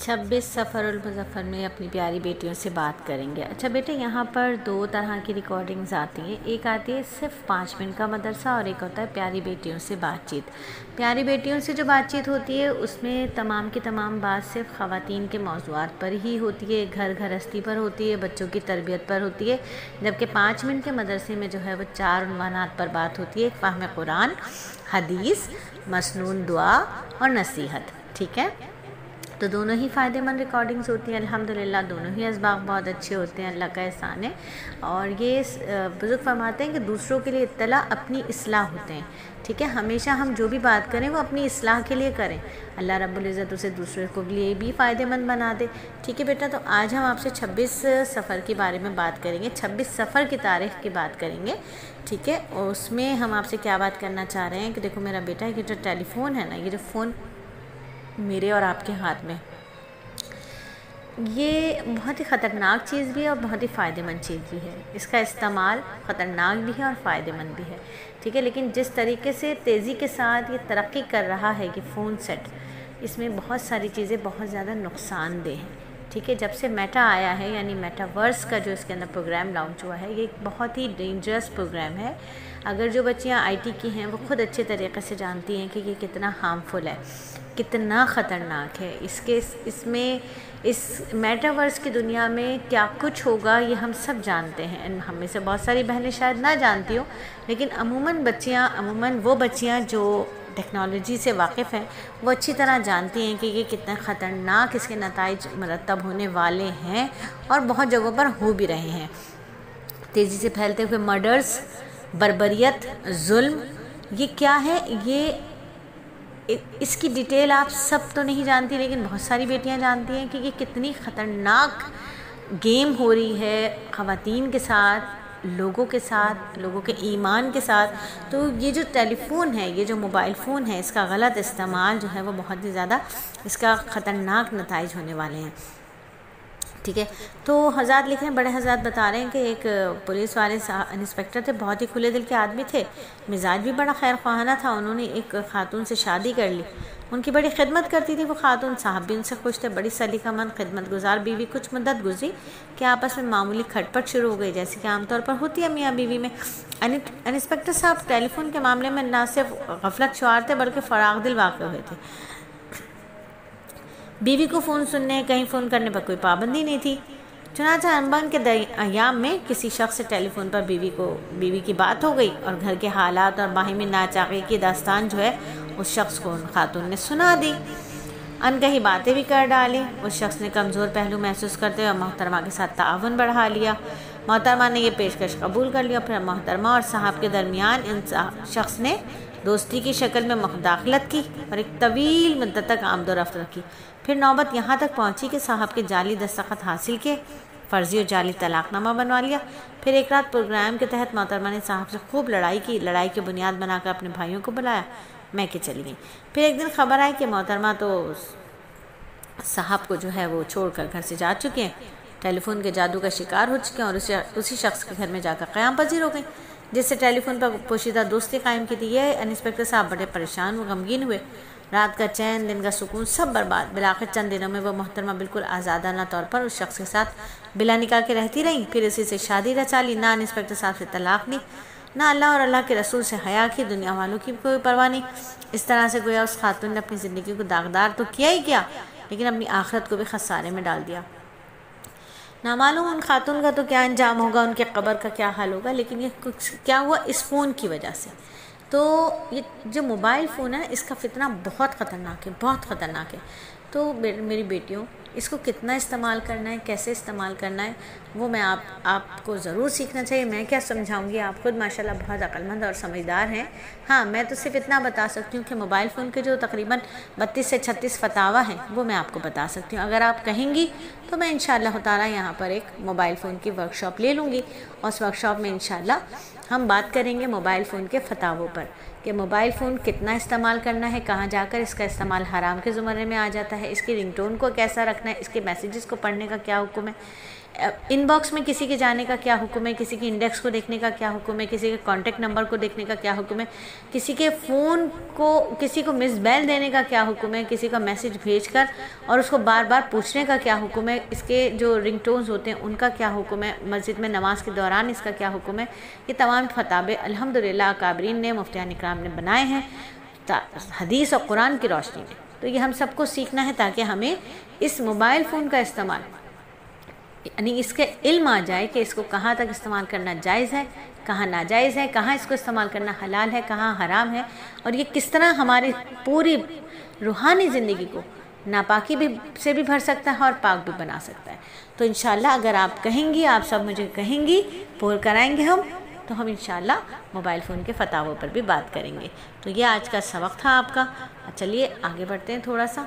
26 सफ़र मुज़फ़्फ़र में अपनी प्यारी बेटियों से बात करेंगे। अच्छा बेटे, यहाँ पर 2 तरह की रिकॉर्डिंग्स आती हैं। एक आती है सिर्फ 5 मिनट का मदरसा और एक होता है प्यारी बेटियों से बातचीत। प्यारी बेटियों से जो बातचीत होती है उसमें तमाम की तमाम बात सिर्फ ख़वातीन के मौज़ूआत पर ही होती है, घर गृहस्थी पर होती है, बच्चों की तरबियत पर होती है। जबकि 5 मिनट के मदरसे में जो है वो 4 उन्वानात पर बात होती है, फ़हम कुरान, हदीस, मसनून दुआ और नसीहत। ठीक है, तो दोनों ही फ़ायदेमंद रिकॉर्डिंग्स होती हैं अल्हम्दुलिल्लाह। दोनों ही असबाब बहुत अच्छे होते हैं, अल्लाह का एहसान है। और ये बुज़ुर्ग फरमाते हैं कि दूसरों के लिए इत्तला अपनी इस्लाह होते हैं। ठीक है, हमेशा हम जो भी बात करें वो अपनी इस्लाह के लिए करें, अल्लाह रब्बुल इज़्ज़त उसे दूसरे को लिए भी फ़ायदेमंद बना दे। ठीक है बेटा, तो आज हम आपसे 26 सफ़र के बारे में बात करेंगे, 26 सफ़र की तारीख़ की बात करेंगे। ठीक है, और उसमें हम आपसे क्या बात करना चाह रहे हैं कि देखो मेरा बेटा, ये जो टेलीफ़ोन है ना, ये जो फ़ोन मेरे और आपके हाथ में, ये बहुत ही ख़तरनाक चीज़ भी है और बहुत ही फ़ायदेमंद चीज़ भी है। इसका इस्तेमाल ख़तरनाक भी है और फ़ायदेमंद भी है। ठीक है, लेकिन जिस तरीके से तेज़ी के साथ ये तरक्की कर रहा है कि फ़ोन सेट, इसमें बहुत सारी चीज़ें बहुत ज़्यादा नुकसानदेह हैं। ठीक है, जब से मेटा आया है यानी मेटावर्स का जो इसके अंदर प्रोग्राम लॉन्च हुआ है, ये एक बहुत ही डेंजरस प्रोग्राम है। अगर जो बच्चियाँ आईटी की हैं वो खुद अच्छे तरीके से जानती हैं कि ये कितना हार्मफुल है, कितना ख़तरनाक है। इसमें इस मेटावर्स की दुनिया में क्या कुछ होगा ये हम सब जानते हैं। हम में से बहुत सारी बहनें शायद ना जानती हो, लेकिन अमूमन वो बच्चियाँ जो टेक्नोलॉजी से वाकिफ़ हैं वो अच्छी तरह जानती हैं कि ये कितना ख़तरनाक इसके नताइज मरतब होने वाले हैं और बहुत जगहों पर हो भी रहे हैं। तेज़ी से फैलते हुए मर्डर्स, बर्बरियत, जुल्म, ये क्या है, ये इसकी डिटेल आप सब तो नहीं जानती, लेकिन बहुत सारी बेटियां जानती हैं कि ये कितनी ख़तरनाक गेम हो रही है ख़वातीन के साथ, लोगों के साथ, लोगों के ईमान के साथ। तो ये जो टेलीफ़ोन है, ये जो मोबाइल फ़ोन है, इसका गलत इस्तेमाल जो है वो बहुत ही ज़्यादा इसका ख़तरनाक नताइज होने वाले हैं। ठीक है, तो हज़रात लिख रहे हैं, बड़े हज़रात बता रहे हैं कि एक पुलिस वाले इंस्पेक्टर थे, बहुत ही खुले दिल के आदमी थे, मिजाज भी बड़ा खैर ख्वाहाना था। उन्होंने एक खातून से शादी कर ली, उनकी बड़ी खिदमत करती थी वो खातून, साहब भी उनसे खुश थे, बड़ी सलीकामंद खिदमत गुजार बीवी। कुछ मुद्दत गुजरी कि आपस में मामूली खटपट शुरू हो गई, जैसे कि आमतौर पर होती है मियाँ बीवी में। इंस्पेक्टर साहब टेलीफोन के मामले में ना सिर्फ गफलत शुआर थे बल्कि फ़राग दिल वाक़ हुए थे। बीवी को फ़ोन सुनने, कहीं फ़ोन करने पर कोई पाबंदी नहीं थी। चुनांचे अनबन के अयाम में किसी शख्स से टेलीफोन पर बीवी की बात हो गई और घर के हालात और बाहिमी नाचाक़ी की दास्तान जो है उस शख्स को उन खातून ने सुना दी, अनकही बातें भी कर डाली। उस शख्स ने कमज़ोर पहलू महसूस करते हुए मोहतरमा के साथ ताउन बढ़ा लिया। मोहतरमा ने यह पेशकश कबूल कर लिया। फिर मोहतरमा और साहब के दरमियान इन शख्स ने दोस्ती की शक्ल में मुदाखलत की और एक तवील मुद्दत तक आमदोरफ्त रखी। फिर नौबत यहाँ तक पहुँची कि साहब के जाली दस्तखत हासिल किए, फ़र्ज़ी और जाली तलाक़नामा बनवा लिया। फिर एक रात प्रोग्राम के तहत मोहतरमा ने साहब से खूब लड़ाई की। लड़ाई की बुनियाद बनाकर अपने भाइयों को बुलाया, मैं के चली गई। फिर एक दिन खबर आई कि मोहतरमा तो साहब को जो है वो छोड़कर घर से जा चुके हैं, टेलीफोन के जादू का शिकार हो चुके हैं और उसी शख्स के घर में जाकर क़याम पजीर हो गई, जिससे टेलीफोन पर पोशीदा दोस्ती कायम की थी। यह इंस्पेक्टर साहब बड़े परेशान व गमगीन हुए। रात का चैन, दिन का सुकून सब बर्बाद। बिलाखिर चंद दिनों में वो मोहतरमा बिल्कुल आज़ादाना तौर पर उस शख्स के साथ बिला निकाह के रहती रही। फिर इसी से शादी रचा ली। ना इंस्पेक्टर साहब से तलाक़ ली, ना अल्लाह और अल्लाह के रसूल से हया की, दुनिया वालों की कोई परवाह नहीं। इस तरह से गोया उस खातून ने अपनी ज़िंदगी को दागदार तो किया ही किया, लेकिन अपनी आखिरत को भी खसारे में डाल दिया। नामालूम उन खातून का तो क्या अंजाम होगा, उनके कब्र का क्या हाल होगा, लेकिन ये कुछ क्या हुआ इस फ़ोन की वजह से। तो ये जो मोबाइल फ़ोन है इसका फितना बहुत ख़तरनाक है, बहुत ख़तरनाक है। तो मेरी बेटियों, इसको कितना इस्तेमाल करना है, कैसे इस्तेमाल करना है, वो मैं आपको ज़रूर सीखना चाहिए। मैं क्या समझाऊंगी, आप खुद माशाल्लाह बहुत अक्लमंद और समझदार हैं। हाँ, मैं तो सिर्फ इतना बता सकती हूँ कि मोबाइल फ़ोन के जो तकरीबन 32 से 36 फतावा हैं वो मैं आपको बता सकती हूँ। अगर आप कहेंगी तो मैं इंशाअल्लाह ताला यहाँ पर एक मोबाइल फ़ोन की वर्कशॉप ले लूँगी और उस वर्कशॉप में इंशाअल्लाह हम बात करेंगे मोबाइल फ़ोन के फतावों पर कि मोबाइल फ़ोन कितना इस्तेमाल करना है, कहाँ जाकर इसका इस्तेमाल हराम के ज़ुमरे में आ जाता है, इसकी रिंगटोन को कैसा रखना رکھنا ہے، اس کے میسیجز کو پڑھنے کا کیا حکم ہے، ان باکس میں کسی کے جانے کا کیا حکم ہے، کسی کے انڈیکس کو دیکھنے کا کیا حکم ہے، کسی کے کانٹیکٹ نمبر کو دیکھنے کا کیا حکم ہے، کسی کے فون کو کسی کو مس بیل دینے کا کیا حکم ہے، کسی کا میسیج بھیج کر اور اس کو بار بار پوچھنے کا کیا حکم ہے، اس کے جو رنگ ٹونز ہوتے ہیں ان کا کیا حکم ہے، مسجد میں نماز کے دوران اس کا کیا حکم ہے۔ یہ تمام فتاوے الحمدللہ اکابرین نے، مفتیان اکرام نے بنائے ہیں حدیث اور قرآن کی روشنی میں۔ تو یہ ہم سب کو سیکھنا ہے تاکہ ہمیں اس موبائل فون کا استعمال، یعنی اس کے علم آ جائے کہ اس کو کہاں تک استعمال کرنا جائز ہے، کہاں ناجائز ہے، کہاں اس کو استعمال کرنا حلال ہے، کہاں حرام ہے، اور یہ کس طرح ہماری پوری روحانی زندگی کو ناپاکی سے بھی بھر سکتا ہے اور پاک بھی بنا سکتا ہے۔ تو انشاءاللہ اگر آپ کہیں گی، آپ سب مجھے کہیں گی، پور کرائیں گے ہم، تو ہم انشاءاللہ موبائل فون کے فتاووں پر بھی بات کریں گے۔ تو یہ آج کا سبق تھا آپ کا۔ چلیے آگے بڑھتے ہیں تھوڑا سا۔